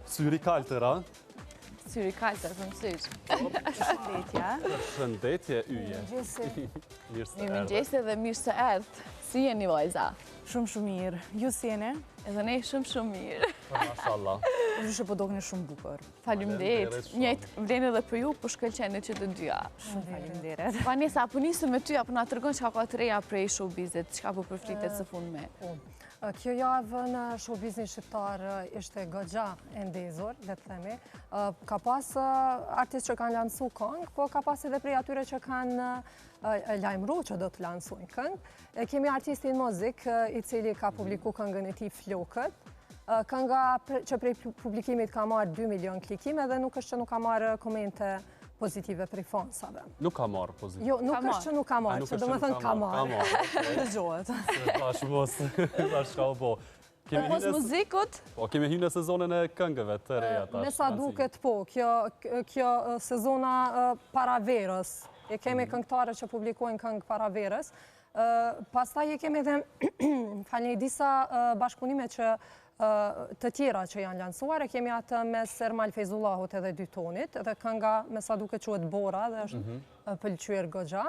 Syri kaltër, a? Syri kaltër, për mësysh. Shëndetja. Shëndetje yje. Mirë se Mirëmëngjesi dhe mirë se erdhët. Si jeni vajza? Shumë mirë. Ju si jeni? Edhe ne shumë mirë. Mashallah. Përshë po dokni shumë bukur. Faleminderit. Njëjtë vlen edhe për ju, po shkëlqeni që të dyja. Shumë faleminderit. Vanessa, apo nisëm me ty, apo na tregon çka ka të reja prej showbizit, çka po përflitet së fundmi? Kjo javë në showbizin shqiptar ishte goxha e ndezur, le të themi. Ka pas artistë që kanë lansu këngë, po ka pas edhe prej atyre që kanë lajmëru që do të lansojnë këngë. Kemi artistin Mozik, i cili ka publiku këngën e tij Flokët. Kënga që prej publikimit ka marrë 2 milion klikime dhe nuk është që nuk ka marrë komente pozitive prej fansave. Nuk ka marrë pozitive? Jo, nuk është që nuk ka marrë, që do me thënë ka marrë. Në gjohet. Tash mos, tash ka po. Pos muzikut? Po, kemi hyrë në sezonën e këngëve të reja tash. Me sa duket po, kjo sezona para verës. E kemi këngëtare që publikojnë këngë para verës. Pastaj e kemi edhe disa bashkëpunime që të tjera që janë lansuar, e kemi atë mes Ermal Fejzullahut edhe Dytonit, dhe kënga me sa duke quhet Bora dhe është pëlqyer goxha.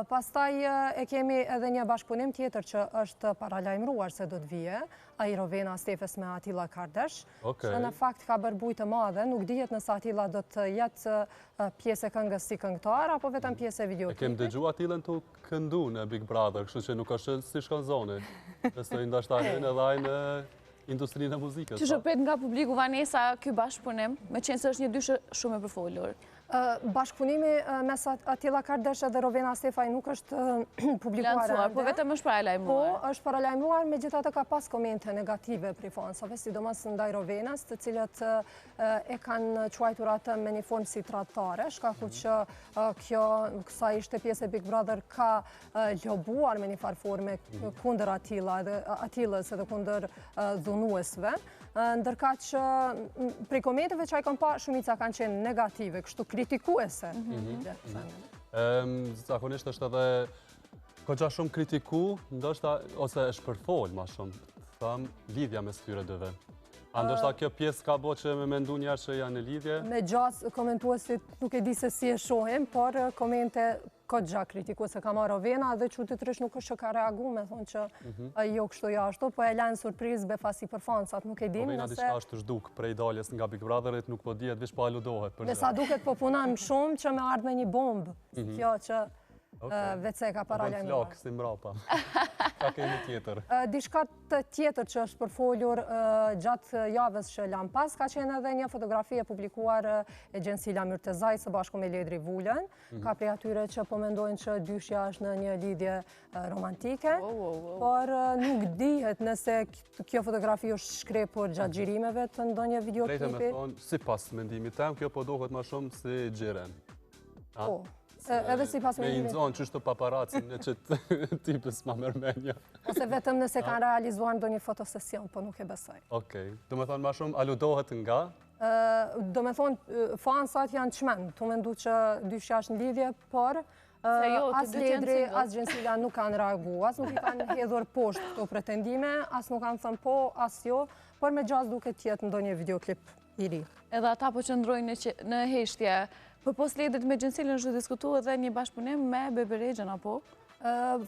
Pastaj e kemi edhe një bashkëpunim tjetër që është paralajmëruar se do të vije, Airovena Stefes me Atilla Kardesh, që në fakt ka bërë bujë të madhe, nuk dihet nëse Atilla do të jetë pjesë e këngës si këngëtar, apo vetëm pjesë e videoklipit. E kem dëgju Atillën të këndu në Big Brother, kështu që nuk është si shkon zoni. Besoj ndashtarin edhe ai në industrinë e muzikës. Që shëpet nga publiku, Vanessa, ky bashkëpunim, me qenë se është një dyshë shumë e përfolur? Bashkëpunimi mes Atilla Kardesh dhe Rovena Stefaj nuk është publikuar ende. Po vetëm është paralajmëruar. Po, është paralajmëruar, megjithatë ka pas komente negative prej fansave, sidomos ndaj Rovenas, të cilët e kanë quajtur atë me një formë si tradhtare, shkaku që kjo, kësa ishte pjesë e Big Brother, ka lobuar me një farë forme kundër Atillës edhe kundër dhunuesve, ndërka që prej komenteve që a i kanë pa, shumica kanë qenë negative, kështu kritikuese. Zakonisht është edhe goxha shumë kritiku, ndoshta, ose është përfol ma shumë, thamë, lidhja mes këtyre dyve. A ndoshta kjo pjesë ka bo që me mendu njerë që janë në lidhje? Me gjas komentuesit nuk e di se si e shohim, por komente goxha kritikuese ka marrë Rovena dhe çuditërisht nuk është që ka reagu me thonë që jo kështu jashtu, po e lanë surprizë befasi për fansat, nuk e dim Rovena diçka është zhduk prej daljes nga Big Brotherit, nuk po dihet, vish po aludohet. Me sa duket po punon shumë që me ardhë me një bombë, kjo që vece ka paralajmëruar. Flok, si mrapa. Ka kemi tjetër. Diçka tjetër që është përfolur gjatë javës që lam pas, ka qenë edhe një fotografi e publikuar e Gjensila Myrtezaj së bashku me Ledri Vullën. Ka prej atyre që po mendojnë që dyshja është në një lidhje romantike, por nuk dihet nëse kjo fotografi është shkrepur gjatë xhirimeve të ndonjë videoklipi. Drejtë me thonë, si pas mendimit tem, kjo po dohet ma shumë si xhiren. Po. Edhe si pas me mendimit. Me inëzonë që është të paparacin në qëtë tipës ma mërmenja. Ose vetëm nëse kanë realizuar ndonjë fotosesion, po nuk e besoj. Okej. Do me thonë ma shumë aludohet nga? Do me thonë, fansat janë qmenë, të mendu që dyshja është në lidhje, por as Ledri, as Gjensila nuk kanë reagu, as nuk i kanë hedhur poshtë këto pretendime, as nuk kanë thënë po, as jo, por me gjas duke tjetë ndonjë videoklip i ri. Edhe ata po qëndrojnë në heshtje. Për pos Ledrit me Gjensilën është diskutu edhe një bashkëpunim me Bebe Rexhën, apo?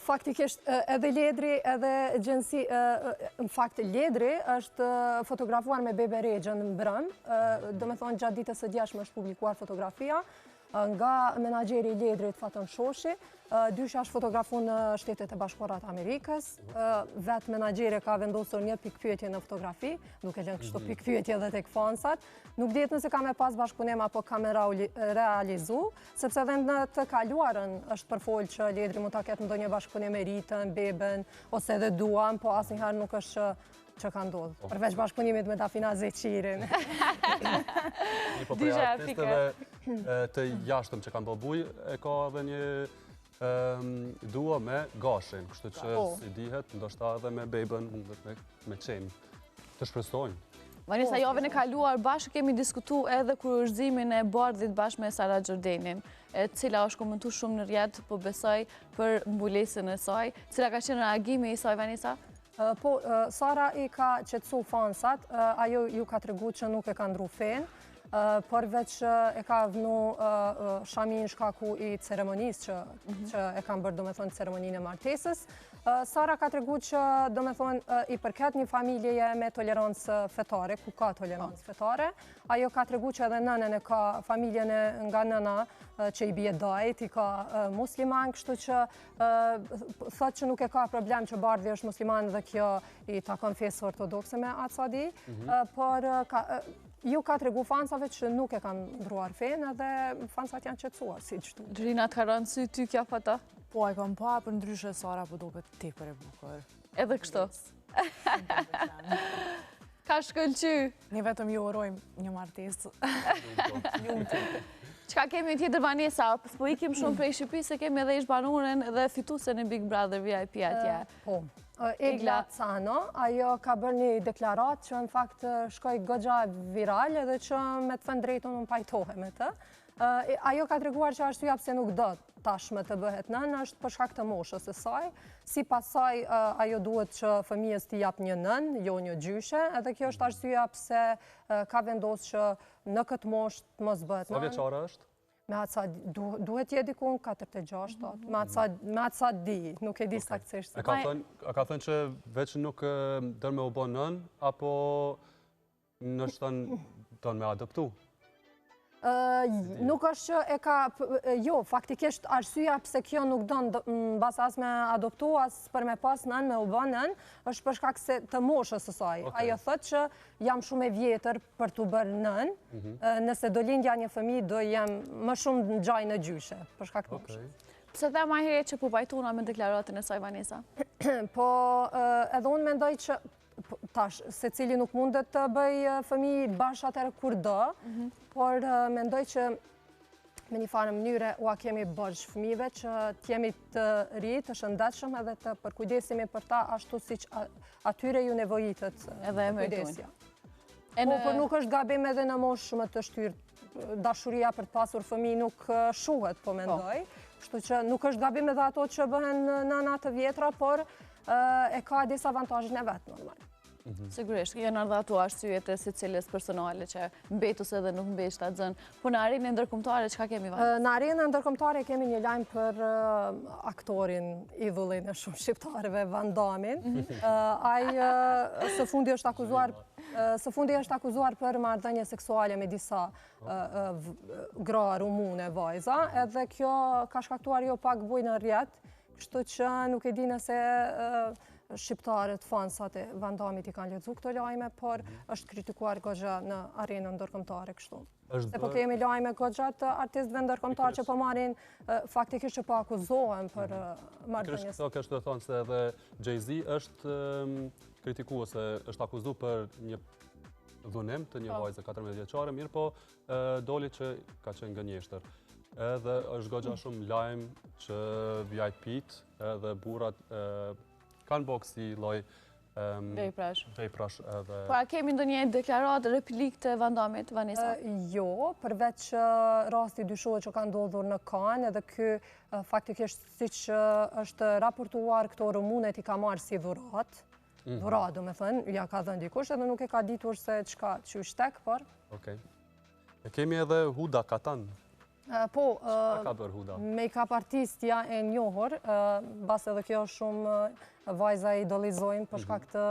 Faktikisht edhe Ledri edhe në fakt Ledri është fotografuar me Bebe Rexhën në brëm, do me thonë gjatë ditës së djeshme është publikuar fotografia nga menaxheri i Ledrit Faton Shoshi, dyshja është fotografu në Shtetet e Bashkuara të Amerikës, vetë menaxheri ka vendosur një pikpyetje në fotografi, duke lënë kështu pikpyetje edhe tek fansat. Nuk dihet nëse ka me pas bashkëpunim apo ka me realizu, sepse edhe në të kaluarën është përfol që Ledri mund ta ketë ndonjë bashkëpunim me Ritën, Beben ose edhe Duan, po asnjëherë nuk është që ka ndodhë, përveç bashkëpunimit me Dafina Zeqirin. Një po prej artistëve të jashtëm që kanë bëbuj, e ka edhe një duo me Gashin, kështu që si dihet, ndoshta edhe me Beben, me qenë, të shpresojnë. Vanessa, javën e kaluar bashkë kemi diskutu edhe kurorëzimin e Bardhit bashkë me Sara Xhordenin, cila është komentu shumë në rrjet, po besoj për mbulesën e saj, cila ka qenë reagimi i saj, Vanessa? Po, Sara i ka qetësu fansat, ajo ju ka tregu që nuk e ka ndru fen, përveç e ka vënu Shamin shkaku i ceremonisë që e kam bërë, do me thonë, ceremoninë e martesës. Sara ka tregu që, do me thonë, i përket një familjeje me tolerancë fetare, ku ka tolerancë fetare. Ajo ka tregu që edhe nënën e ka familjen nga nëna që i bje dajt, i ka musliman, kështu që thot që nuk e ka problem që bardhi është musliman dhe kjo i takon fesë ortodokse me Acadi, por ju ka tregu fansave që nuk e kanë ndruar fenë dhe fansat janë qetësuar, si qëtu. Gjërina të ka rënë sy ty kjo foto? Po, e kam pa, për ndryshe Sara po duket tepër e bukur. Edhe kështu. Ka shkëlqy. Ne vetëm ju urojmë një martesë. Qka kemi tjetër Vanessa, po ikim shumë prej Shqipërisë, se kemi edhe ish banuren dhe fituesen e Big Brother VIP atje. Po. Egla Cano, ajo ka bërë një deklarat që në fakt shkoj goxha viral edhe që me të thënë drejtën unë pajtohe me të. Ajo ka treguar që arsyeja pse nuk do tashmë të bëhet nën është për shkak të moshës së saj. Sipas saj ajo duhet që fëmijës t'i jap një nën, jo një gjyshe, edhe kjo është arsyeja pse ka vendosur që në këtë moshë të mos bëhet nën. Sa vjeçare është? Me atë sa duhet jetë dikun 46, me atë sa di, nuk e di saktësisht. A ka thënë që veç nuk dërë me u bo nën, apo nështë tonë me adoptu? Nuk është që e ka, jo, faktikisht arsyeja pse kjo nuk donë bas as me adoptu, as për me pas nën, me u bë nën, është për shkak se të moshës së saj. Ajo thëtë që jam shumë e vjetër për t'u bërë nën, nëse do lindja një fëmijë do jem më shumë në gjaj në gjyshe, për shkak të moshës. Pse dhe ma herë që po pajtuna me deklaratën e saj, Vanessa? Po, edhe unë mendoj që tash, se cili nuk mundet të bëj fëmijë bashkë atërë kur do, por mendoj që me një farë mënyre ua kemi bërgjë fëmijëve që t'jemi të ri, të shëndetshëm edhe të përkujdesimi për ta ashtu si që atyre ju nevojitet kujdesja. Po, por nuk është gabim edhe në moshë shumë të shtyrë. Dashuria për të pasur fëmijë nuk shuhet, po mendoj. Kështu që nuk është gabim edhe ato që bëhen nëna të vjetra, por e ka disa avantajën e vetë, normal. Sigurisht, janë ardha ato arsyet e secilës personale që mbetus edhe nuk mbesh të zënë. Po në arenë ndërkombëtare, çka kemi Vanessa? Në arenë ndërkombëtare kemi një lajm për aktorin idhullin e shumë shqiptarëve, Van Damin. Ai së fundi është akuzuar për marrëdhënie seksuale me disa gra rumune vajza, edhe kjo ka shkaktuar jo pak bujë në rrjet, kështu që nuk e di nëse shqiptarët, fansat e Van Damit i kanë lexuar këto lajme, por është kritikuar goxha në arenën ndërkombëtare kështu. Se po kemi lajme goxha të artistëve ndërkombëtar që po marrin faktikisht që po akuzohen për marrëdhënie. Këto kështë të thonë se edhe Jay-Z është kritikuar se është akuzuar për një dhunim të një vajze 14 vjeçare, mirë po doli që ka qenë gënjeshtër. Edhe është goxha shumë lajm që VIP-t edhe burrat kanë bëk si loj Gjej Prash edhe... Po a kemi ndonjë deklaratë replik të Van Damit, Vanessa? Jo, përveç rasti dyshohet që ka ndodhur në Cannes, edhe ky faktikisht si që është raportuar këto rumunet i ka marrë si dhurat, do me thënë, ja ka dhënë dikush, edhe nuk e ka ditur se qka që shtek, por... Okej. E kemi edhe Huda Katan. Po, ka bërë Huda? make-up artistja e njohur, bas edhe kjo shumë vajza i idolizojnë për shkak të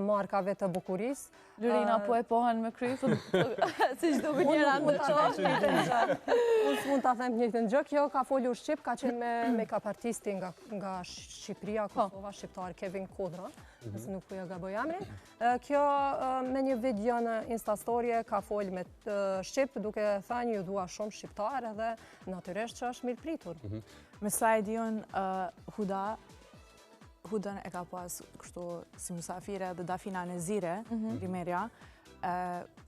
markave të bukurisë. Lurina po e pohen me kry, si çdo njëra në qohë. Unë s'mund ta them njëjtën gjë, kjo ka folur shqip, ka qenë me make-up artisti nga Shqipëria, Kosova, shqiptar Kevin Kodra, nëse nuk po ja gaboj emrin. Kjo me një video në Instastorie ka folë me shqip, duke thënë ju dua shumë shqiptar edhe natyrisht që është mirë pritur. Me sa e diun, Hudën e ka pas kështu si musafire dhe Dafina Nezire, Rimerja.